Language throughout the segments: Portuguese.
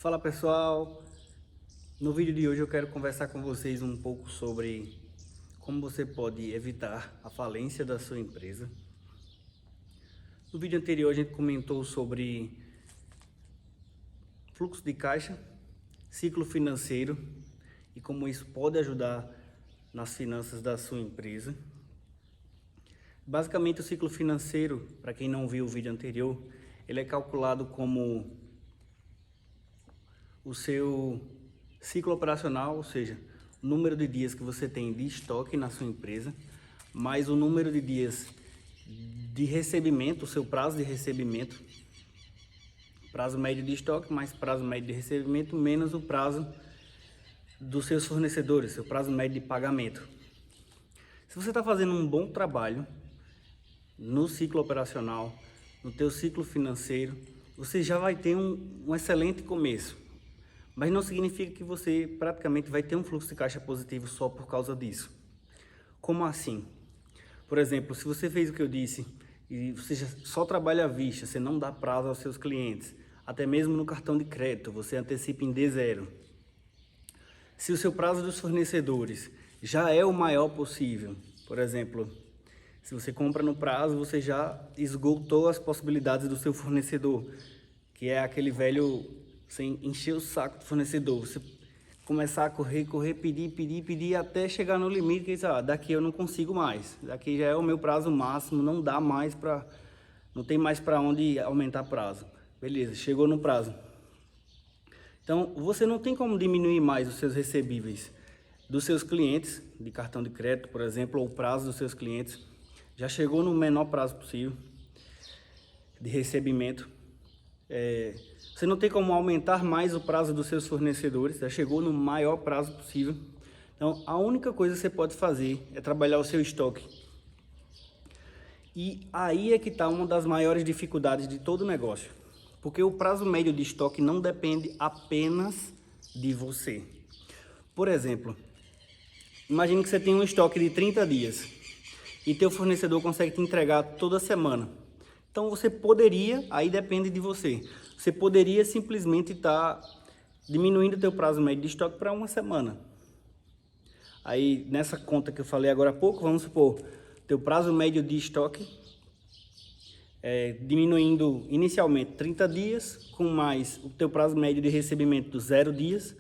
Fala pessoal, no vídeo de hoje eu quero conversar com vocês um pouco sobre como você pode evitar a falência da sua empresa. No vídeo anterior a gente comentou sobre fluxo de caixa, ciclo financeiro e como isso pode ajudar nas finanças da sua empresa. Basicamente o ciclo financeiro, para quem não viu o vídeo anterior, ele é calculado como o seu ciclo operacional, ou seja, o número de dias que você tem de estoque na sua empresa, mais o número de dias de recebimento, o seu prazo de recebimento, prazo médio de estoque mais prazo médio de recebimento, menos o prazo dos seus fornecedores, seu prazo médio de pagamento. Se você está fazendo um bom trabalho no ciclo operacional, no teu ciclo financeiro, você já vai ter um excelente começo. Mas não significa que você praticamente vai ter um fluxo de caixa positivo só por causa disso. Como assim? Por exemplo, se você fez o que eu disse e você só trabalha à vista, você não dá prazo aos seus clientes, até mesmo no cartão de crédito, você antecipa em D0. Se o seu prazo dos fornecedores já é o maior possível, por exemplo, se você compra no prazo, você já esgotou as possibilidades do seu fornecedor, que é aquele velho... sem encher o saco do fornecedor, você começar a correr, pedir, até chegar no limite, que diz, daqui eu não consigo mais, daqui já é o meu prazo máximo, não dá mais para, não tem mais para onde aumentar prazo. Beleza, chegou no prazo. Então, você não tem como diminuir mais os seus recebíveis dos seus clientes, de cartão de crédito, por exemplo, ou o prazo dos seus clientes, já chegou no menor prazo possível de recebimento. Você não tem como aumentar mais o prazo dos seus fornecedores, já chegou no maior prazo possível. Então, a única coisa que você pode fazer é trabalhar o seu estoque. E aí é que está uma das maiores dificuldades de todo negócio. Porque o prazo médio de estoque não depende apenas de você. Por exemplo, imagine que você tem um estoque de 30 dias e teu fornecedor consegue te entregar toda semana. Então você poderia, aí depende de você, você poderia simplesmente estar diminuindo o teu prazo médio de estoque para uma semana. Aí nessa conta que eu falei agora há pouco, vamos supor, teu prazo médio de estoque diminuindo inicialmente 30 dias, com mais o teu prazo médio de recebimento dos 0 dias.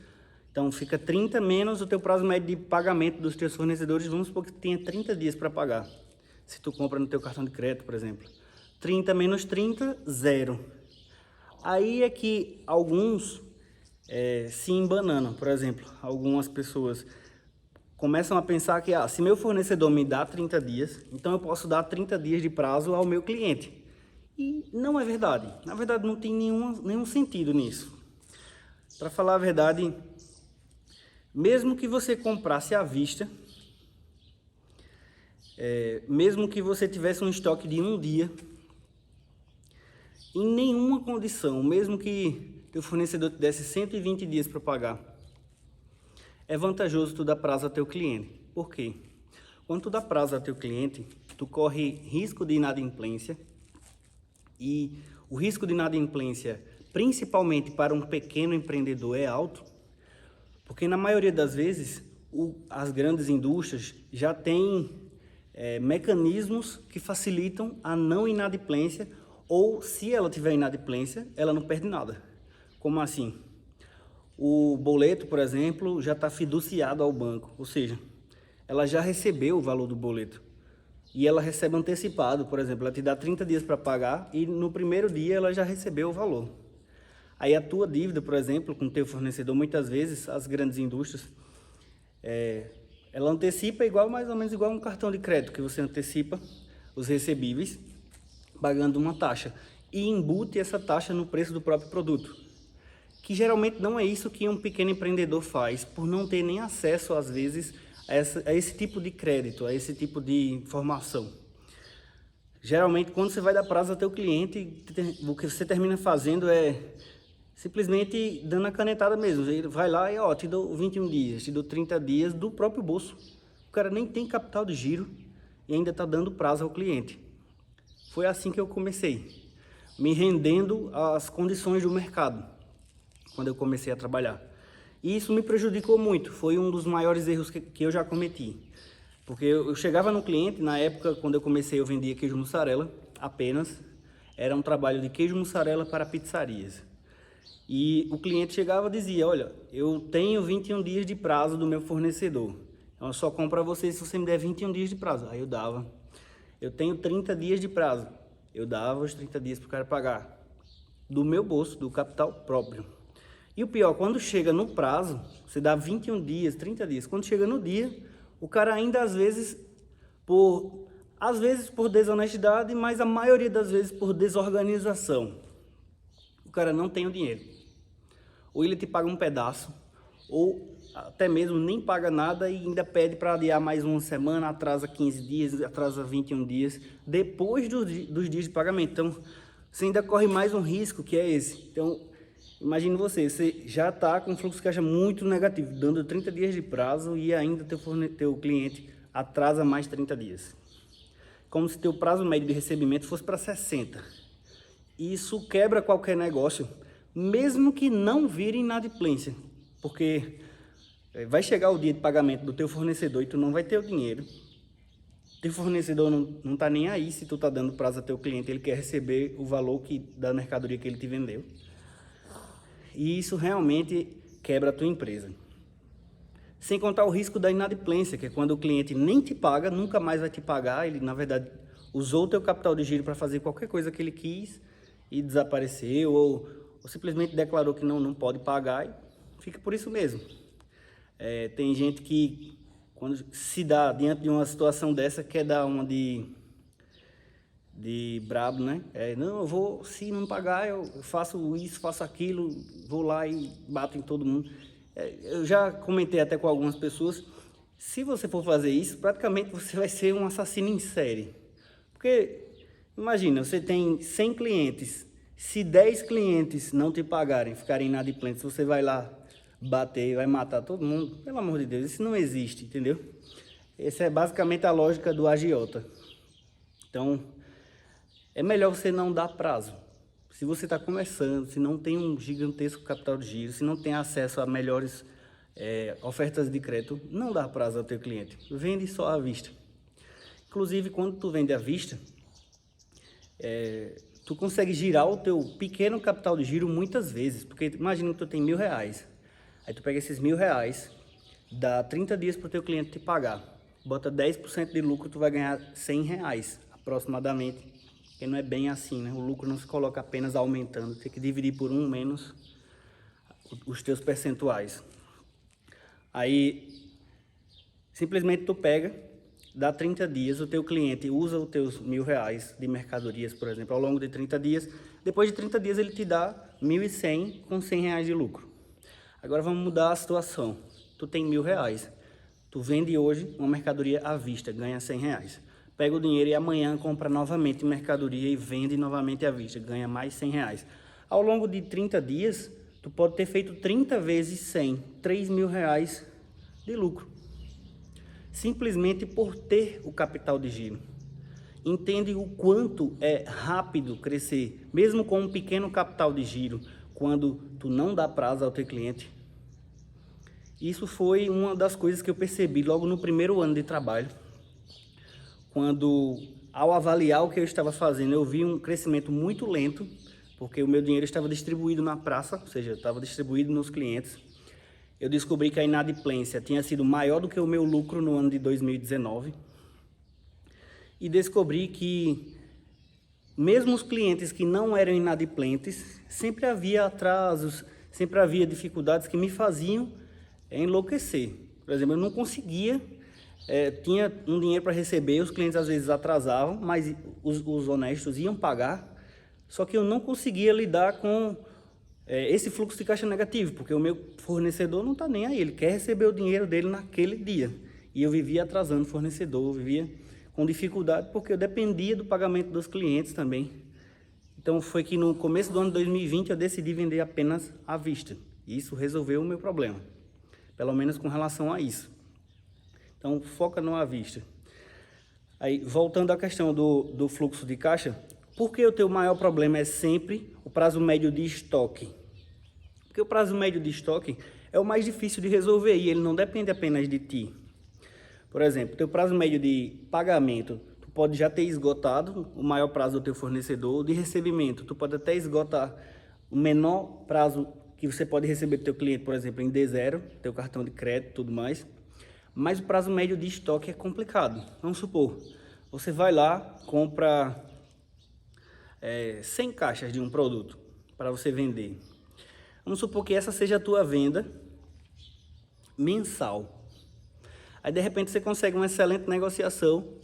Então fica 30 menos o teu prazo médio de pagamento dos teus fornecedores, vamos supor que tenha 30 dias para pagar. Se tu compra no teu cartão de crédito, por exemplo. 30 menos 30, 0. Aí é que alguns se embananam. Por exemplo, algumas pessoas começam a pensar que se meu fornecedor me dá 30 dias, então eu posso dar 30 dias de prazo ao meu cliente. E não é verdade. Na verdade, não tem nenhum sentido nisso. Para falar a verdade, mesmo que você comprasse à vista, mesmo que você tivesse um estoque de um dia, em nenhuma condição, mesmo que teu fornecedor te desse 120 dias para pagar, é vantajoso tu dar prazo ao teu cliente. Por quê? Quando tu dá prazo ao teu cliente, tu corre risco de inadimplência, e o risco de inadimplência, principalmente para um pequeno empreendedor, é alto, porque na maioria das vezes as grandes indústrias já têm mecanismos que facilitam a não inadimplência, ou se ela tiver inadimplência, ela não perde nada. Como assim? O boleto, por exemplo, já está fiduciado ao banco, ou seja, ela já recebeu o valor do boleto. E ela recebe antecipado, por exemplo, ela te dá 30 dias para pagar e no primeiro dia ela já recebeu o valor. Aí a tua dívida, por exemplo, com o teu fornecedor, muitas vezes as grandes indústrias, ela antecipa mais ou menos igual um cartão de crédito, que você antecipa os recebíveis, pagando uma taxa e embute essa taxa no preço do próprio produto, que geralmente não é isso que um pequeno empreendedor faz, por não ter nem acesso às vezes a esse tipo de crédito, a esse tipo de informação. Geralmente quando você vai dar prazo ao teu cliente, o que você termina fazendo é simplesmente dando a canetada mesmo. Ele vai lá e te dou 21 dias, te dou 30 dias do próprio bolso. O cara nem tem capital de giro e ainda está dando prazo ao cliente. Foi assim que eu comecei, me rendendo às condições do mercado. quando eu comecei a trabalhar. E isso me prejudicou muito, foi um dos maiores erros que eu já cometi. Porque eu chegava no cliente, na época, quando eu comecei, eu vendia queijo mussarela apenas. Era um trabalho de queijo mussarela para pizzarias. E o cliente chegava e dizia, olha, eu tenho 21 dias de prazo do meu fornecedor. Então eu só compro a você se você me der 21 dias de prazo. Aí eu dava. Eu tenho 30 dias de prazo. Eu dava os 30 dias para o cara pagar. Do meu bolso, do capital próprio. E o pior, quando chega no prazo, você dá 21 dias, 30 dias. Quando chega no dia, o cara ainda às vezes por desonestidade, mas a maioria das vezes por desorganização. O cara não tem o dinheiro. Ou ele te paga um pedaço, ou até mesmo nem paga nada e ainda pede para adiar mais uma semana, atrasa 15 dias, atrasa 21 dias, depois dos dias de pagamento. Então, você ainda corre mais um risco, que é esse. Então, imagine você já está com um fluxo de caixa muito negativo, dando 30 dias de prazo e ainda teu cliente atrasa mais 30 dias. Como se teu prazo médio de recebimento fosse para 60. Isso quebra qualquer negócio, mesmo que não vire inadimplência, porque vai chegar o dia de pagamento do teu fornecedor e tu não vai ter o dinheiro. Teu fornecedor não está nem aí se tu está dando prazo a teu cliente, ele quer receber o valor da mercadoria que ele te vendeu. E isso realmente quebra a tua empresa. Sem contar o risco da inadimplência, que é quando o cliente nem te paga, nunca mais vai te pagar, ele na verdade usou o teu capital de giro para fazer qualquer coisa que ele quis e desapareceu, ou simplesmente declarou que não pode pagar e fica por isso mesmo. Tem gente que, quando se dá diante de uma situação dessa, quer dar uma de brabo, né? Não, eu vou, se não pagar, eu faço isso, faço aquilo, vou lá e bato em todo mundo. Eu já comentei até com algumas pessoas, se você for fazer isso, praticamente você vai ser um assassino em série. Porque, imagina, você tem 100 clientes, se 10 clientes não te pagarem, ficarem inadimplentes, você vai lá bater, vai matar todo mundo, pelo amor de Deus, isso não existe, entendeu? Essa é basicamente a lógica do agiota. Então, é melhor você não dar prazo. Se você está começando, se não tem um gigantesco capital de giro, se não tem acesso a melhores ofertas de crédito, não dá prazo ao teu cliente. Vende só à vista. Inclusive, quando tu vende à vista, tu consegue girar o teu pequeno capital de giro muitas vezes. Porque imagina que tu tem R$1.000. Aí tu pega esses R$1.000, dá 30 dias para o teu cliente te pagar. Bota 10% de lucro, tu vai ganhar R$100 aproximadamente. Porque não é bem assim, né? O lucro não se coloca apenas aumentando, tem que dividir por 1 menos os teus percentuais. Aí, simplesmente tu pega, dá 30 dias, o teu cliente usa os teus R$1.000 de mercadorias, por exemplo, ao longo de 30 dias. Depois de 30 dias ele te dá 1.100 com R$100 de lucro. Agora vamos mudar a situação. Tu tem R$1.000, tu vende hoje uma mercadoria à vista, ganha R$100. Pega o dinheiro e amanhã compra novamente mercadoria e vende novamente à vista, ganha mais R$100. Ao longo de 30 dias, tu pode ter feito 30 vezes 100, R$3.000 de lucro. Simplesmente por ter o capital de giro. Entende o quanto é rápido crescer, mesmo com um pequeno capital de giro, quando tu não dá prazo ao teu cliente. Isso foi uma das coisas que eu percebi logo no primeiro ano de trabalho. Quando, ao avaliar o que eu estava fazendo, eu vi um crescimento muito lento, porque o meu dinheiro estava distribuído na praça, ou seja, estava distribuído nos clientes. Eu descobri que a inadimplência tinha sido maior do que o meu lucro no ano de 2019. E descobri que, mesmo os clientes que não eram inadimplentes, sempre havia atrasos, sempre havia dificuldades que me faziam enlouquecer. Por exemplo, eu não conseguia... tinha um dinheiro para receber, os clientes às vezes atrasavam, mas os honestos iam pagar, só que eu não conseguia lidar com esse fluxo de caixa negativo, porque o meu fornecedor não está nem aí, ele quer receber o dinheiro dele naquele dia, e eu vivia atrasando o fornecedor, vivia com dificuldade, porque eu dependia do pagamento dos clientes também. Então foi que no começo do ano de 2020 eu decidi vender apenas à vista, e isso resolveu o meu problema, pelo menos com relação a isso. Então, foca no à vista. Aí, voltando à questão do fluxo de caixa, por que o teu maior problema é sempre o prazo médio de estoque? Porque o prazo médio de estoque é o mais difícil de resolver e ele não depende apenas de ti. Por exemplo, teu prazo médio de pagamento, tu pode já ter esgotado o maior prazo do teu fornecedor. De recebimento, tu pode até esgotar o menor prazo que você pode receber do teu cliente, por exemplo, em D0, teu cartão de crédito e tudo mais. Mas o prazo médio de estoque é complicado. Vamos supor, você vai lá, compra 100 caixas de um produto para você vender. Vamos supor que essa seja a tua venda mensal. Aí de repente você consegue uma excelente negociação.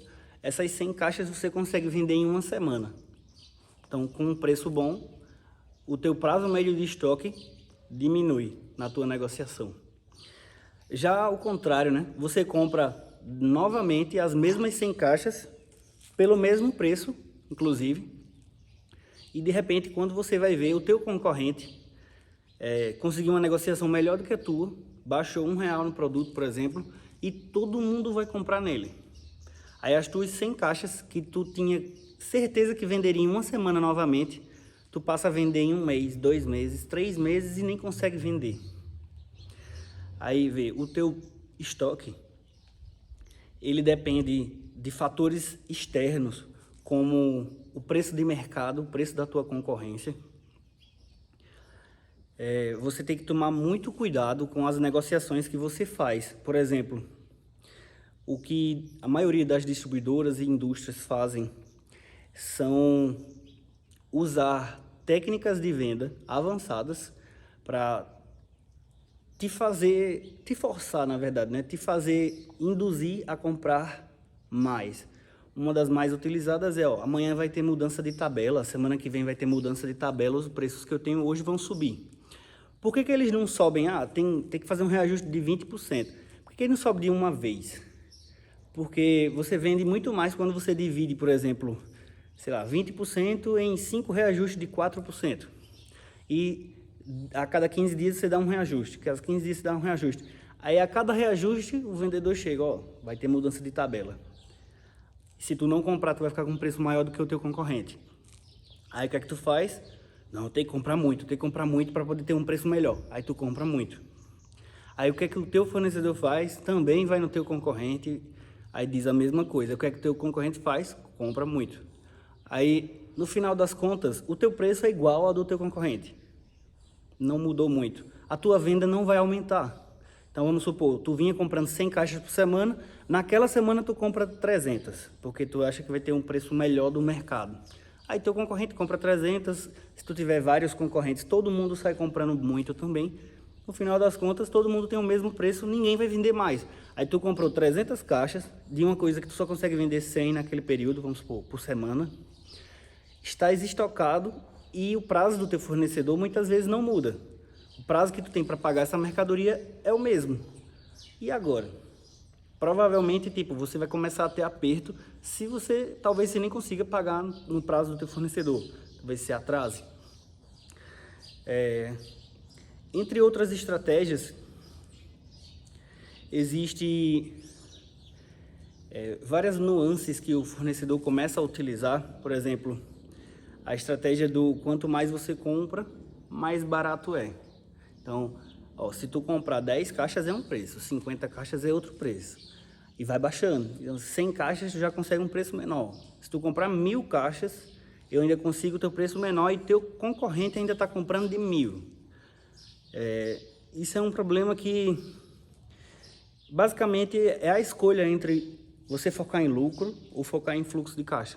Essas 100 caixas você consegue vender em uma semana. Então, com um preço bom, o teu prazo médio de estoque diminui na tua negociação. Já ao contrário, né? Você compra novamente as mesmas 100 caixas pelo mesmo preço, inclusive, e de repente, quando você vai ver, o teu concorrente conseguiu uma negociação melhor do que a tua, baixou R$1 no produto, por exemplo, e todo mundo vai comprar nele. Aí as tuas 100 caixas que tu tinha certeza que venderia em uma semana novamente, tu passa a vender em 1 mês, 2 meses, 3 meses e nem consegue vender. Aí vê, o teu estoque, ele depende de fatores externos, como o preço de mercado, o preço da tua concorrência. Você tem que tomar muito cuidado com as negociações que você faz. Por exemplo, o que a maioria das distribuidoras e indústrias fazem são usar técnicas de venda avançadas para te forçar, na verdade, né? Te fazer induzir a comprar mais. Uma das mais utilizadas é, amanhã vai ter mudança de tabela, semana que vem vai ter mudança de tabela, os preços que eu tenho hoje vão subir. Por que eles não sobem? Tem que fazer um reajuste de 20%. Por que ele não sobe de uma vez? Porque você vende muito mais quando você divide, por exemplo, sei lá, 20% em 5 reajustes de 4%. E a cada 15 dias você dá um reajuste, cada 15 dias você dá um reajuste. Aí a cada reajuste o vendedor chega, vai ter mudança de tabela. Se tu não comprar, tu vai ficar com um preço maior do que o teu concorrente. Aí o que é que tu faz? Não, tem que comprar muito para poder ter um preço melhor. Aí tu compra muito. Aí o que é que o teu fornecedor faz? Também vai no teu concorrente, aí diz a mesma coisa. O que é que o teu concorrente faz? Compra muito. Aí, no final das contas, o teu preço é igual ao do teu concorrente. Não mudou muito. A tua venda não vai aumentar. Então, vamos supor, tu vinha comprando 100 caixas por semana, naquela semana tu compra 300, porque tu acha que vai ter um preço melhor do mercado. Aí teu concorrente compra 300, se tu tiver vários concorrentes, todo mundo sai comprando muito também. No final das contas, todo mundo tem o mesmo preço, ninguém vai vender mais. Aí tu comprou 300 caixas de uma coisa que tu só consegue vender 100 naquele período, vamos supor, por semana. Estás estocado e o prazo do teu fornecedor muitas vezes não muda. O prazo que tu tem para pagar essa mercadoria é o mesmo. E agora? Provavelmente, você vai começar a ter aperto se talvez você nem consiga pagar no prazo do teu fornecedor. Talvez se atrase. Entre outras estratégias, existem várias nuances que o fornecedor começa a utilizar. Por exemplo, a estratégia do quanto mais você compra, mais barato é. Então, se tu comprar 10 caixas é um preço, 50 caixas é outro preço. E vai baixando. Então, 100 caixas tu já consegue um preço menor. Se tu comprar 1000 caixas, eu ainda consigo o teu preço menor e teu concorrente ainda está comprando de 1000. Isso é um problema que, basicamente, é a escolha entre você focar em lucro ou focar em fluxo de caixa.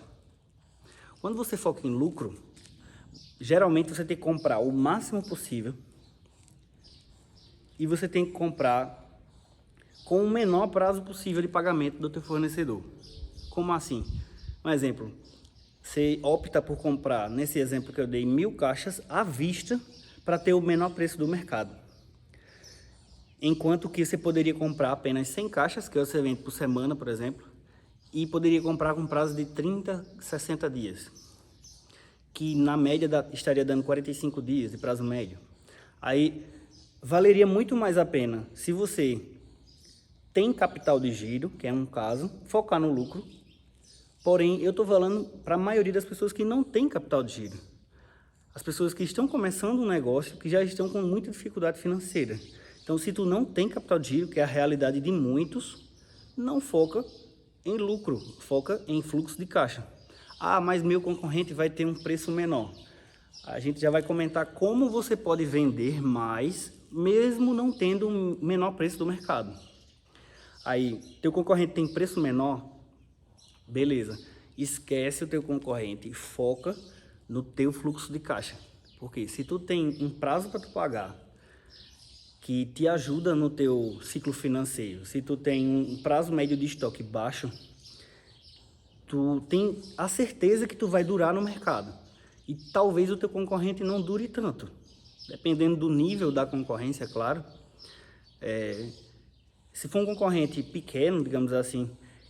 Quando você foca em lucro, geralmente você tem que comprar o máximo possível e você tem que comprar com o menor prazo possível de pagamento do teu fornecedor. Como assim? Um exemplo, você opta por comprar, nesse exemplo que eu dei, 1000 caixas à vista para ter o menor preço do mercado. Enquanto que você poderia comprar apenas 100 caixas, que você vende por semana, por exemplo, e poderia comprar com prazo de 30, 60 dias, que na média estaria dando 45 dias de prazo médio. Aí valeria muito mais a pena, se você tem capital de giro, que é um caso, focar no lucro. Porém, eu estou falando para a maioria das pessoas que não tem capital de giro. as pessoas que estão começando um negócio, que já estão com muita dificuldade financeira. Então, se tu não tem capital de giro, que é a realidade de muitos, não foca em lucro, foca em fluxo de caixa. Ah, mas meu concorrente vai ter um preço menor. A gente já vai comentar como você pode vender mais, mesmo não tendo um menor preço do mercado. Aí, teu concorrente tem preço menor, beleza. Esquece o teu concorrente e foca no teu fluxo de caixa. Porque se tu tem um prazo para tu pagar, que te ajuda no teu ciclo financeiro, se tu tem um prazo médio de estoque baixo, tu tem a certeza que tu vai durar no mercado. E talvez o teu concorrente não dure tanto. Dependendo do nível da concorrência, claro. Se for um concorrente pequeno, digamos assim,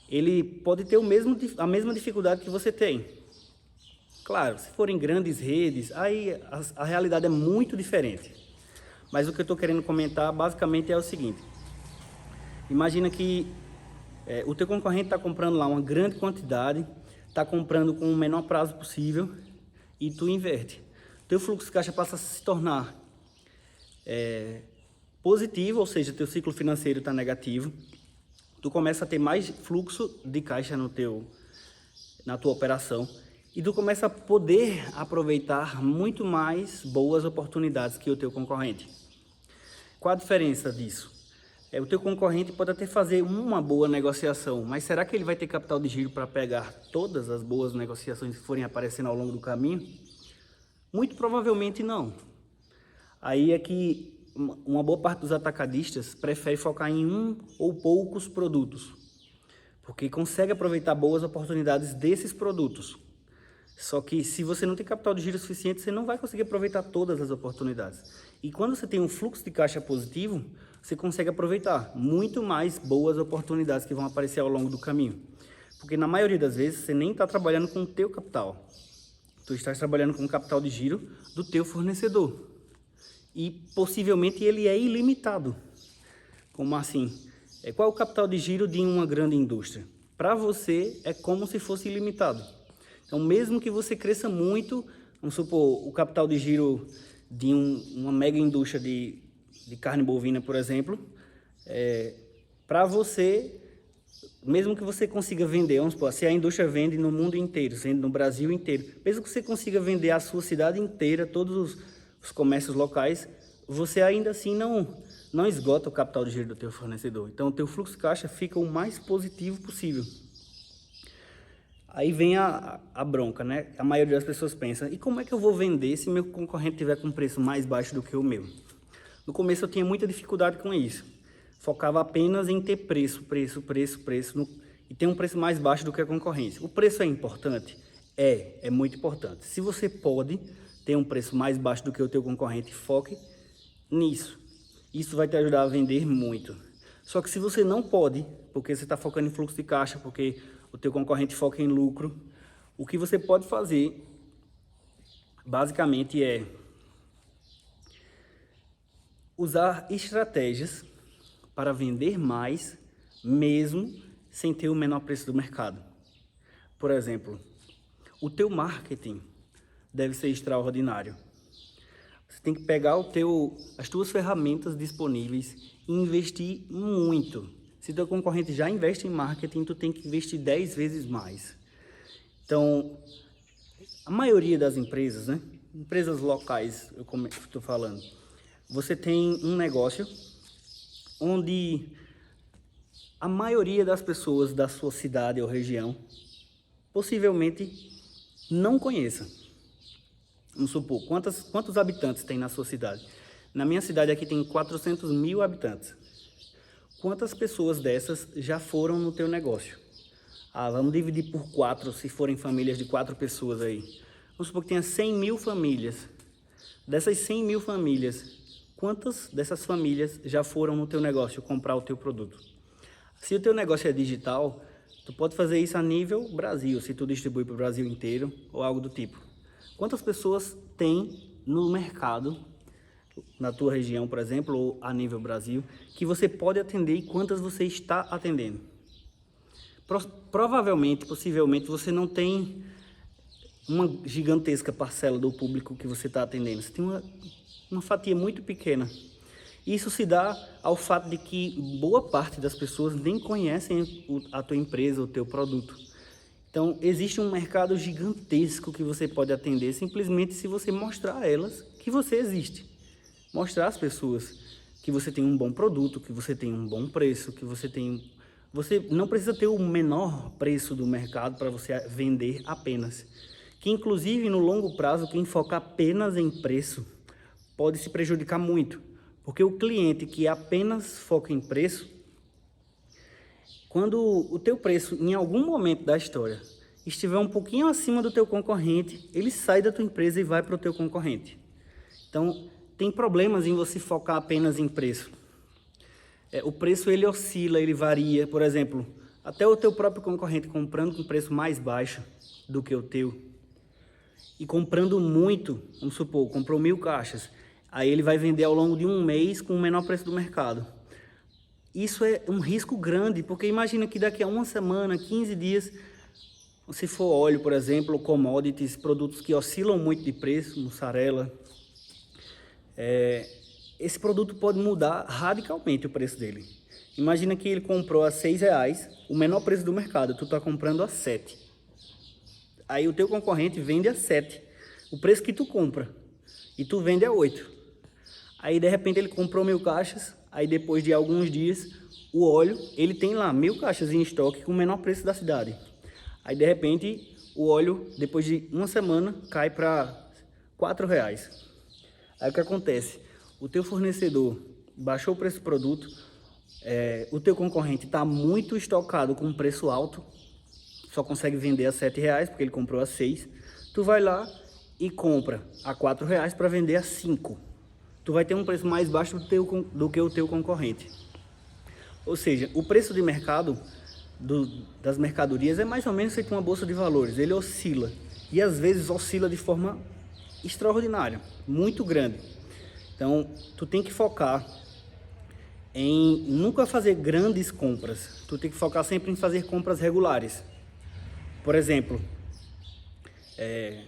ele pode ter a mesma dificuldade que você tem. Claro, se forem grandes redes, aí a realidade é muito diferente. Mas o que eu estou querendo comentar basicamente é o seguinte. Imagina que o teu concorrente está comprando lá uma grande quantidade, está comprando com o menor prazo possível e tu inverte. Teu fluxo de caixa passa a se tornar positivo, ou seja, teu ciclo financeiro está negativo. Tu começa a ter mais fluxo de caixa na tua operação e tu começa a poder aproveitar muito mais boas oportunidades que o teu concorrente. Qual a diferença disso? O teu concorrente pode até fazer uma boa negociação, mas será que ele vai ter capital de giro para pegar todas as boas negociações que forem aparecendo ao longo do caminho? Muito provavelmente não. Aí é que uma boa parte dos atacadistas prefere focar em um ou poucos produtos, porque consegue aproveitar boas oportunidades desses produtos. Só que se você não tem capital de giro suficiente, você não vai conseguir aproveitar todas as oportunidades. E quando você tem um fluxo de caixa positivo, você consegue aproveitar muito mais boas oportunidades que vão aparecer ao longo do caminho. Porque na maioria das vezes, você nem está trabalhando com o teu capital. Tu estás trabalhando com o capital de giro do teu fornecedor. E possivelmente ele é ilimitado. Como assim? Qual é o capital de giro de uma grande indústria? Para você é como se fosse ilimitado. Então, mesmo que você cresça muito, vamos supor, o capital de giro de uma mega indústria de carne bovina, por exemplo, para você, mesmo que você consiga vender, vamos supor, se a indústria vende no mundo inteiro, vende no Brasil inteiro, mesmo que você consiga vender a sua cidade inteira, todos os comércios locais, você ainda assim não esgota o capital de giro do teu fornecedor. Então, o teu fluxo de caixa fica o mais positivo possível. Aí vem a bronca, né? A maioria das pessoas pensa, e como é que eu vou vender se meu concorrente tiver com um preço mais baixo do que o meu? No começo eu tinha muita dificuldade com isso. Focava apenas em ter preço, e ter um preço mais baixo do que a concorrência. O preço é importante? É muito importante. Se você pode ter um preço mais baixo do que o teu concorrente, foque nisso. Isso vai te ajudar a vender muito. Só que se você não pode, porque você está focando em fluxo de caixa, porque o teu concorrente foca em lucro, o que você pode fazer, basicamente, é usar estratégias para vender mais, mesmo sem ter o menor preço do mercado. Por exemplo, o teu marketing deve ser extraordinário. Você tem que pegar as tuas ferramentas disponíveis e investir muito. Se teu concorrente já investe em marketing, tu tem que investir 10 vezes mais. Então, a maioria das empresas, né? Empresas locais, eu estou falando, você tem um negócio onde a maioria das pessoas da sua cidade ou região possivelmente não conheça. Vamos supor, quantos habitantes tem na sua cidade? Na minha cidade aqui tem 400 mil habitantes. Quantas pessoas dessas já foram no teu negócio? Vamos dividir por 4, se forem famílias de 4 pessoas aí. Vamos supor que tenha 100 mil famílias. Dessas 100 mil famílias, quantas dessas famílias já foram no teu negócio comprar o teu produto? Se o teu negócio é digital, tu pode fazer isso a nível Brasil, se tu distribui para o Brasil inteiro ou algo do tipo. Quantas pessoas tem no mercado, na tua região, por exemplo, ou a nível Brasil, que você pode atender e quantas você está atendendo? Provavelmente, possivelmente, você não tem uma gigantesca parcela do público que você está atendendo. Você tem uma fatia muito pequena. Isso se dá ao fato de que boa parte das pessoas nem conhecem a tua empresa, o teu produto. Então, existe um mercado gigantesco que você pode atender simplesmente se você mostrar a elas que você existe. Mostrar às pessoas que você tem um bom produto, que você tem um bom preço, que você tem... Você não precisa ter o menor preço do mercado para você vender apenas. Que, inclusive, no longo prazo, quem foca apenas em preço pode se prejudicar muito. Porque o cliente que apenas foca em preço, quando o teu preço, em algum momento da história, estiver um pouquinho acima do teu concorrente, ele sai da tua empresa e vai para o teu concorrente. Então, tem problemas em você focar apenas em preço. O preço, ele oscila, ele varia. Por exemplo, até o teu próprio concorrente comprando com preço mais baixo do que o teu e comprando muito, vamos supor, comprou 1000 caixas, aí ele vai vender ao longo de um mês com o menor preço do mercado. Isso é um risco grande, porque imagina que daqui a uma semana, 15 dias, se for óleo, por exemplo, commodities, produtos que oscilam muito de preço, mussarela, esse produto pode mudar radicalmente o preço dele. Imagina que ele comprou a R$6, o menor preço do mercado, tu está comprando a 7. Aí o teu concorrente vende a 7, o preço que tu compra, e tu vende a 8. Aí de repente ele comprou 1000 caixas, aí depois de alguns dias, o óleo, ele tem lá 1000 caixas em estoque com o menor preço da cidade. Aí de repente o óleo, depois de uma semana, cai para R$4. Aí o que acontece? O teu fornecedor baixou o preço do produto, o teu concorrente está muito estocado com um preço alto, só consegue vender a R$7 porque ele comprou a 6. Tu vai lá e compra a R$4 para vender a 5. Tu vai ter um preço mais baixo do que o teu concorrente. Ou seja, o preço de mercado das mercadorias é mais ou menos feito uma bolsa de valores. Ele oscila e às vezes oscila de forma extraordinária, muito grande. Então, tu tem que focar em nunca fazer grandes compras. Tu tem que focar sempre em fazer compras regulares. Por exemplo,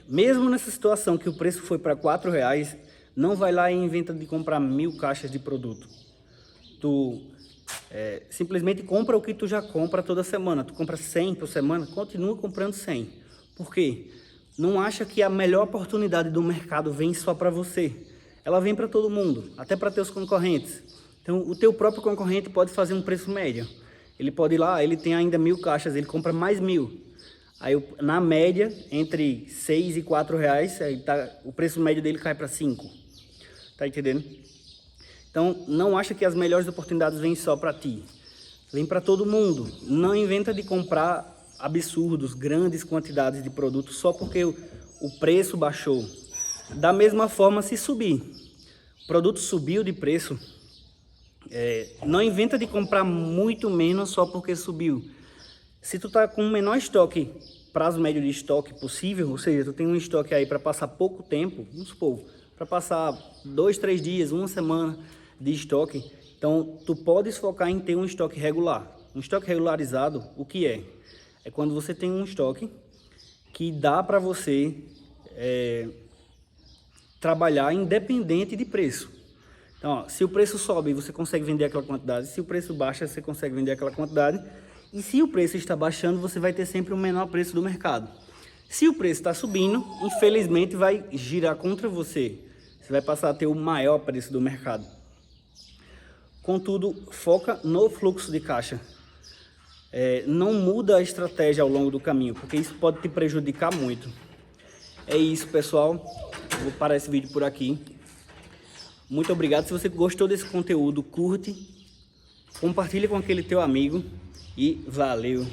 mesmo nessa situação que o preço foi para R$4, não vai lá e inventa de comprar 1000 caixas de produto. Tu simplesmente compra o que tu já compra toda semana. Tu compra 100 por semana, continua comprando 100. Por quê? Não acha que a melhor oportunidade do mercado vem só para você. Ela vem para todo mundo, até para teus concorrentes. Então, o teu próprio concorrente pode fazer um preço médio. Ele pode ir lá, ele tem ainda 1000 caixas, ele compra mais 1000. Aí, na média, entre 6 e R$4, aí o preço médio dele cai para 5. Tá entendendo? Então, não acha que as melhores oportunidades vêm só para ti. Vem para todo mundo. Não inventa de comprar absurdos, grandes quantidades de produtos só porque o preço baixou. Da mesma forma, se subir, o produto subiu de preço, não inventa de comprar muito menos só porque subiu. Se tu tá com o menor estoque, prazo médio de estoque possível, ou seja, tu tem um estoque aí para passar pouco tempo, vamos supor, para passar 2, 3 dias, uma semana de estoque, então tu podes focar em ter um estoque regular. Um estoque regularizado, o que é? É quando você tem um estoque que dá para você trabalhar independente de preço. Então, ó, se o preço sobe, você consegue vender aquela quantidade. Se o preço baixa, você consegue vender aquela quantidade. E se o preço está baixando, você vai ter sempre o menor preço do mercado. Se o preço está subindo, infelizmente vai girar contra você. Você vai passar a ter o maior preço do mercado. Contudo, foca no fluxo de caixa. Não muda a estratégia ao longo do caminho, porque isso pode te prejudicar muito. É isso, pessoal. Vou parar esse vídeo por aqui. Muito obrigado. Se você gostou desse conteúdo, curte, compartilha com aquele teu amigo e valeu!